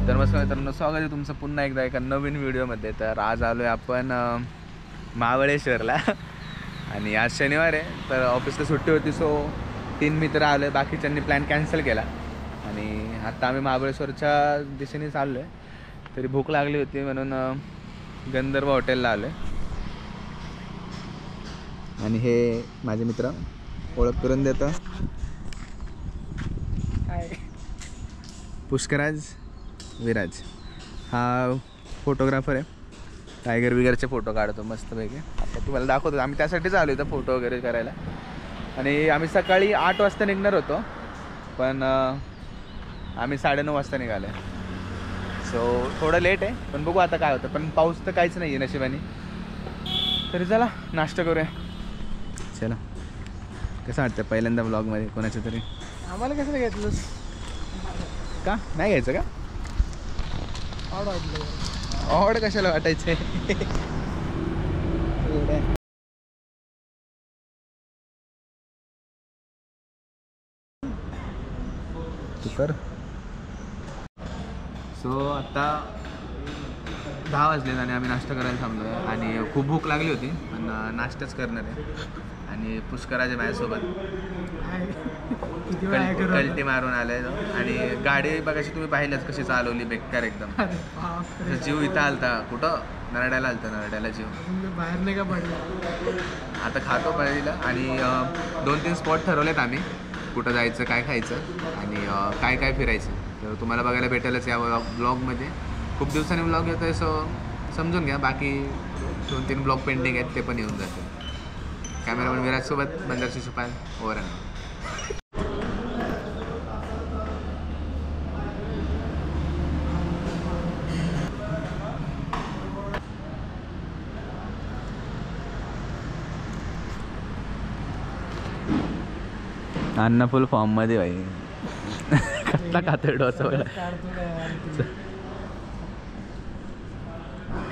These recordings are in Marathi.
तर मस्त मित्रांनो, स्वागत आहे तुमचं पुन्हा एकदा एका नवीन व्हिडिओमध्ये. तर आज आलो आहे आपण महाबळेश्वरला आणि आज शनिवार आहे, तर ऑफिसला सुट्टी होती. सो 3 मित्र आलो आहे, बाकीच्यांनी प्लॅन कॅन्सल केला आणि आता आम्ही महाबळेश्वरच्या दिशेने चाललो आहे. तरी भूक लागली होती म्हणून गंधर्व हॉटेलला आलो आहे. आणि हे माझे मित्र, ओळख करून देतो, पुष्कराज विराज. हा फोटोग्राफर आहे, टायगर विगरचे फोटो काढतो मस्तपैकी. आता तुम्हाला दाखवतो, आम्ही त्यासाठीच आलो इथं फोटो वगैरे करायला. आणि आम्ही सकाळी 8 वाजता निघणार होतो, पण आम्ही 9:30 वाजता निघालो. सो थोडं लेट आहे, पण बघू आता काय होतं. पण पाऊस तर काहीच नाही आहे नशिबाने. तरी चला नाश्ता करूया. चला, कसं वाटतं पहिल्यांदा ब्लॉगमध्ये कोणाच्या तरी? आम्हाला कसं घेतलंस का नाही घ्यायचं का? ऑड कशाला वाटायचं? कर. सो आता 10 वाजले आणि आम्ही नाश्ता करायला थांबलो आहे. आणि खूप भूक लागली होती, पण नाश्ताच करणार आहे. आणि पुष्कराज माझ्यासोबत कल्टी मारून आले. आणि गाडी बघायची तुम्ही पाहिलंच कशी चालवली, बेकार एकदम. जीव इथं आलता, कुठं नरड्याला आलता, नरड्याला जीव. बाहेर नाही का पडलं? आता खातो पहिला. आणि 2-3 स्पॉट ठरवलेत आम्ही, कुठं जायचं, काय खायचं आणि काय काय फिरायचं. तर तुम्हाला बघायला भेटेलच या ब्लॉगमध्ये. खूप दिवसांनी ब्लॉग येतो आहे, सो समजून घ्या. बाकी 2-3 ब्लॉग पेंडिंग आहेत, ते पण येऊन जाते. कॅमेरामॅन विराजसोबत, बंदर शिशुपाल, ओव्हर. अन्न फुल फॉर्म मध्ये भाई. कसला खातोय डोसा?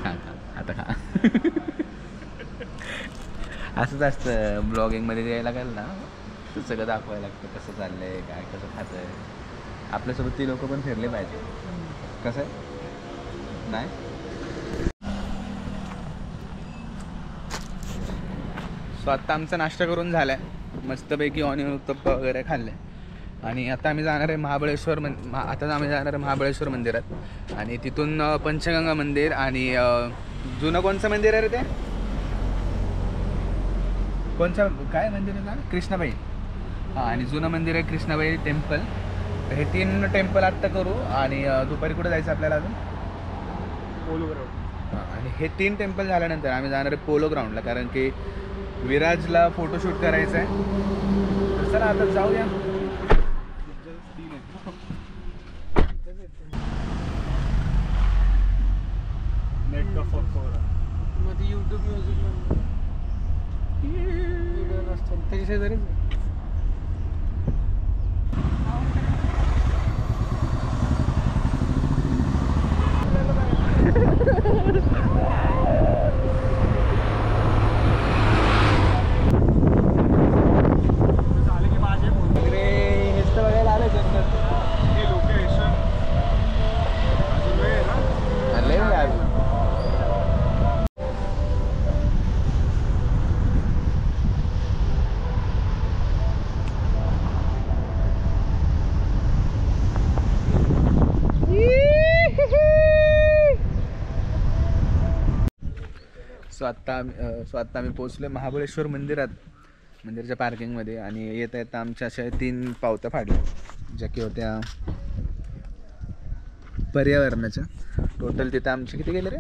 खा आता खा. असंच असतं ब्लॉगिंगमध्ये द्यायला लागेल ना, तर सगळं दाखवायला लागतं, कसं चाललंय, काय कसं खातंय. आपल्यासोबत ती लोक पण फिरले पाहिजे. कसं आहे नाही? सो आत्ता आमचा नाश्ता करून झाला आहे, मस्तपैकी ऑनियन उत्तप्पा वगैरे खाल्ले. आणि आता आम्ही जाणार आहे महाबळेश्वर आता आम्ही जाणार आहे महाबळेश्वर मंदिरात. आणि तिथून पंचगंगा मंदिर आणि जुनं कोणचं मंदिर आहे रे ते? कोणचं काय मंदिर आहे ना? कृष्णाबाई. हां, आणि जुनं मंदिर आहे कृष्णाबाई टेम्पल. हे 3 टेम्पल आत्ता करू. आणि दुपारी कुठं जायचं आपल्याला अजून? Polo ground. हां, आणि हे 3 टेम्पल झाल्यानंतर आम्ही जाणार आहे पोलो ग्राउंडला, कारण की विराजला फोटोशूट करायचं आहे. तर चला आता जाऊया. नेट का मध्ये यूट्यूब म्युझिक व्हिडिओ नसतात त्याच्या शेजारीच. सो आत्ता आम्ही पोचलो महाबळेश्वर मंदिराच्या पार्किंगमध्ये. आणि येता येता आमच्या अशा 3 पावत्या फाडल्या, ज्या की होत्या पर्यावरणाच्या. टोटल तिथं आमचे किती गेले रे?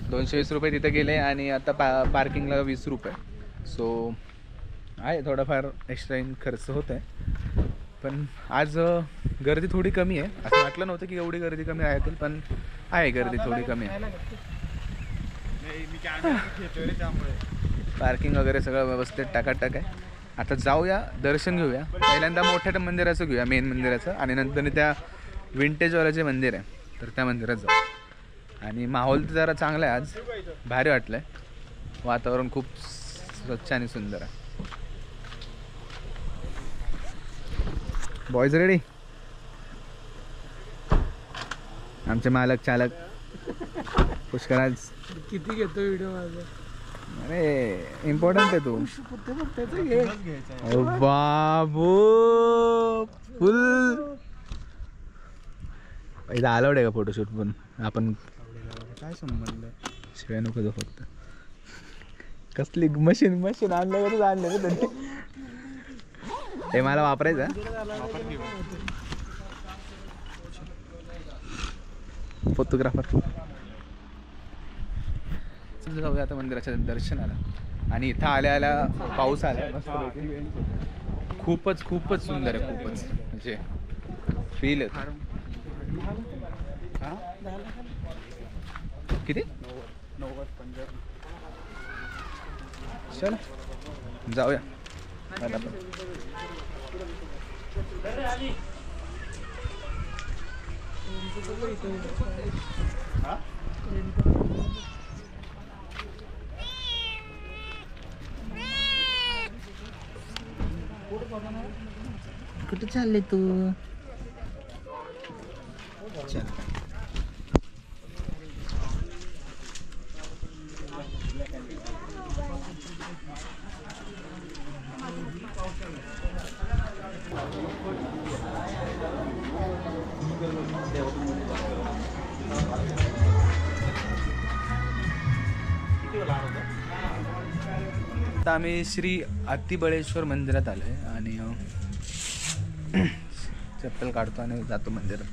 220 रुपये तिथे गेले. आणि आता पार्किंगला 20 रुपये. सो आहे थोडाफार एक्स्ट्रा खर्च होत आहे. पण आज गर्दी थोडी कमी आहे. असं वाटलं नव्हतं की एवढी गर्दी कमी राहतील, पण आहे गर्दी थोडी कमी आहे. पार्किंग वगैरे सगळं व्यवस्थित टाकाटाक आहे. आता जाऊया, दर्शन घेऊया. पहिल्यांदा मोठ्या मंदिराचं घेऊया, मेन मंदिराचं. आणि नंतर त्या विंटेजवालं जे मंदिर आहे, तर त्या मंदिरात जाऊ. आणि माहोल तर जरा चांगला आहे, आज भारी वाटलं आहे. वातावरण खूप स्वच्छ आणि सुंदर आहे. Boys ready? आमचे मालक चालक पुष्कराज. किती घेतो व्हिडिओ माझा? अरे इम्पॉर्टंट आहे तू. बाबू फुल इथं अलाउड आहे का फोटोशूट? पण आपण काय संबंध? शिवाय नको तो फक्त. कसली मशीन आणलं का? आणलं का त्यांनी? हे मला वापरायचं. फोटोग्राफर. जाऊया आता मंदिराच्या दर्शनाला. आणि इथं आल्या पाऊस आला खूपच सुंदर आहे. खूपच म्हणजे फील येतो. किती? 90 चल जाऊया. कुठे चालले तू? चल. आता आम्ही श्री अतिबळेश्वर मंदिरात आलो आहे आणि चप्पल काढतो आणि जातो मंदिरात.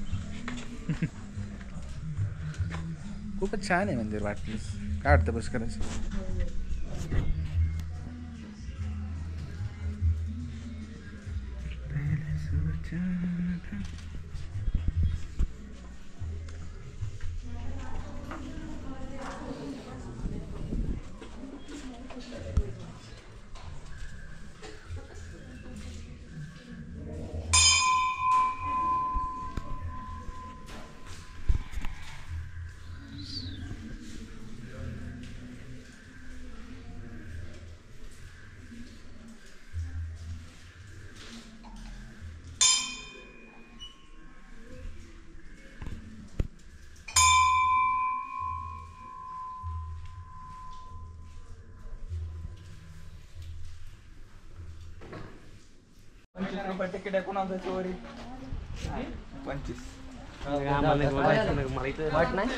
खूपच छान आहे मंदिर. वाटलं काय वाटतं बस करायचं? तिकीट आहे कोणाचं चोरी? 25. वाट नाही.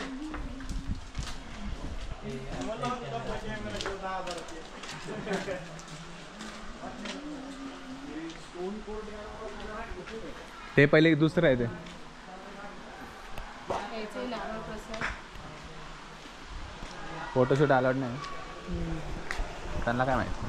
ते पहिले दुसरं आहे ते. फोटोशूट अलाउड नाही. त्यांना काय माहिती.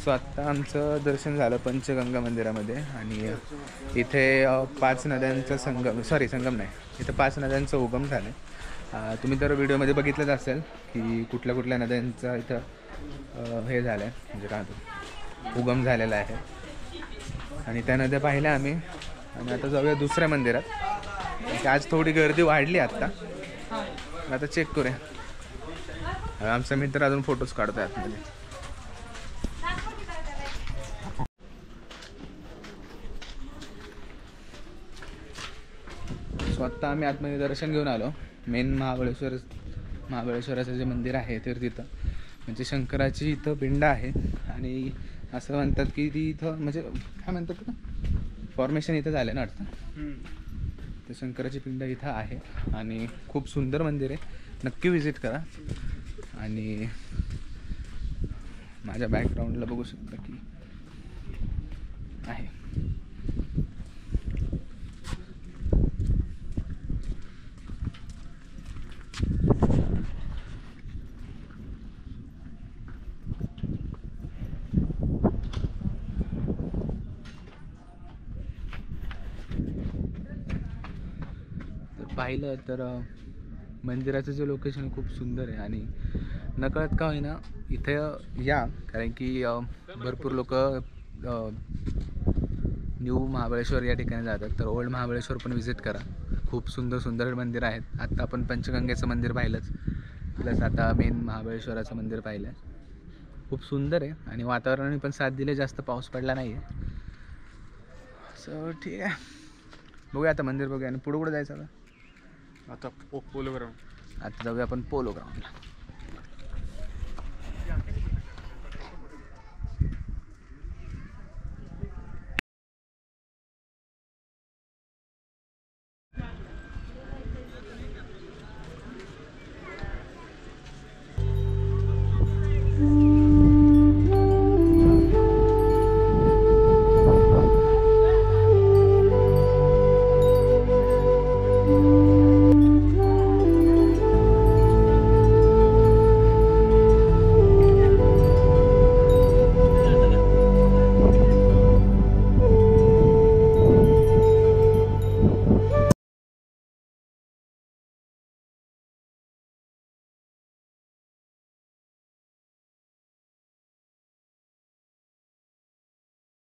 सो आत्ता आमचं दर्शन झालं पंचगंगा मंदिरामध्ये आणि इथे 5 नद्यांचा संगम नाही, इथे 5 नद्यांचा उगम झाला आहे. तुम्ही तर व्हिडिओमध्ये बघितलंच असेल की कुठल्या कुठल्या नद्यांचा इथं हे झालं आहे, म्हणजे काय उगम झालेला आहे. आणि त्या नद्या पाहिल्या आम्ही. आणि आता जाऊया दुसऱ्या मंदिरात. म्हणजे आज थोडी गर्दी वाढली आत्ता. आता चेक करूया. आमचा मित्र अजून फोटोज काढतोय आतमध्ये. स्वतः आम्ही आतमध्ये दर्शन घेऊन आलो. मेन महाबळेश्वराचं जे मंदिर आहे तर तिथं म्हणजे शंकराची इथं पिंड आहे. आणि असं म्हणतात की ती इथं म्हणजे काय म्हणतात ना फॉर्मेशन इथं झालं ना वाटतं. तर शंकराची पिंड इथं आहे आणि खूप सुंदर मंदिर आहे. नक्की विजिट करा. आणि माझ्या बॅकग्राऊंडला बघू शकता की आहे. पाहिलं तर मंदिराचं जे लोकेशन खूप सुंदर आहे. आणि नकळत का होईना इथं या, कारण की भरपूर लोक न्यू महाबळेश्वर या ठिकाणी जातात. तर ओल्ड महाबळेश्वर पण विजिट करा. खूप सुंदर सुंदर मंदिर आहेत. आत्ता आपण पंचगंगेचं मंदिर पाहिलंच, प्लस आता मेन महाबळेश्वराचं मंदिर पाहिलं. खूप सुंदर आहे आणि वातावरणाने पण साथ दिले. जास्त पाऊस पडला नाही आहे. सो ठीक आहे, बघूया आता मंदिर बघूया. आणि पुढे जायचं आता पोलो ग्राउंड. आता जाऊया आपण पोलो ग्राउंडला.